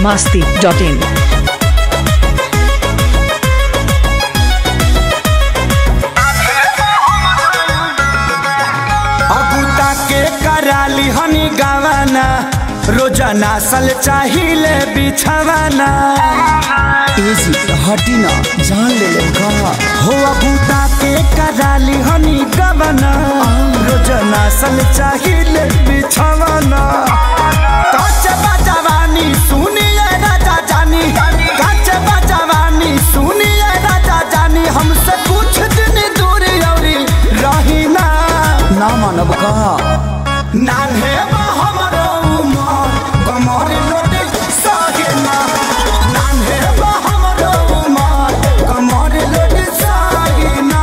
biharmasti.in। अबूता के कराली हनी गावाना रोजाना सल चाहिए बिछवाना हटी ना जान ले हो अबूता के कराली हनी गावाना रोजाना सल चाहिए बिछवाना काच बजवानी सुनिए राजा जानी काच बजवानी सुनिए राजा जानी हमसे कुछ दिन दूर औरी रही ना मानव का नान्हे हमरो उमर कमर लोटे सागिना नान्हे हमरो उमर कमर लोटे सागिना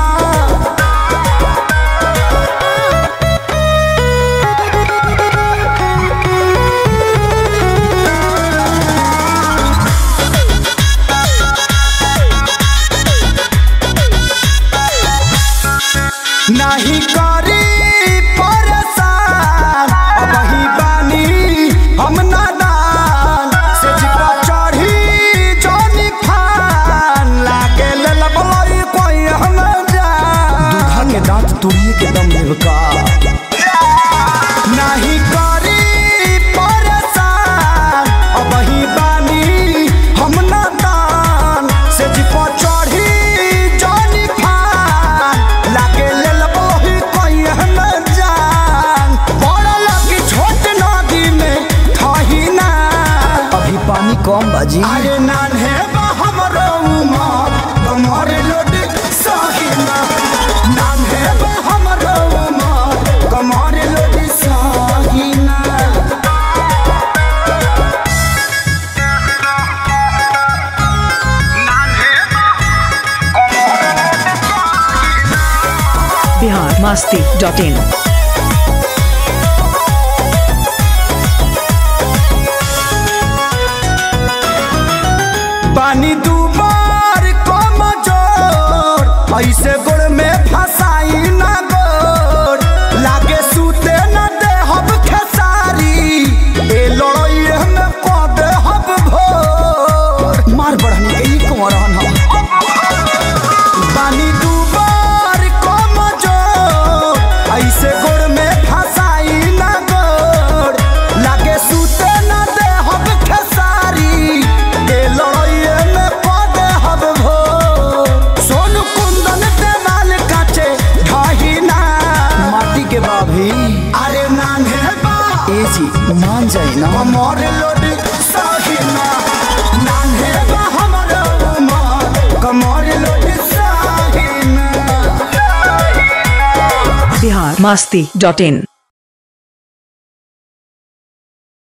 नहीं करी हम नादान से जिपा चढ़ी जोनी खान लागे लबलई कोई हम जा दूधा के दांत तोड़िए के दम लेवका नहीं करी परेशान अब ही बानी हम नादान से जिपा चढ़ी जोनी खान लागे लबलई कोई हम जान बड़ा लगी छोट नदी में पानी कम बाजी अरे नान्हे हमरो उमर कमर लोटे सागिना नान्हे हमरो उमर कमर लोटे सागिना biharmasti.in। पानी दूबार कम जोर ऐसे गोड़ में फसाई ना गोर लागे सूते न दे हब खेसारी ए लड़ाई में को दे हब भोर मार बढ़नी के ही कुंवरन हम पानी दूबार कम जोर ऐसे गोड़ में फसाई ना गोर लागे सूते न दे हब खेसारी ए लड़ाई अरे नान्हे एजी मान जाए ना कमर लोटे सागिना नान्हे हमरो उमर कमर लोटे सागिना biharmasti.in।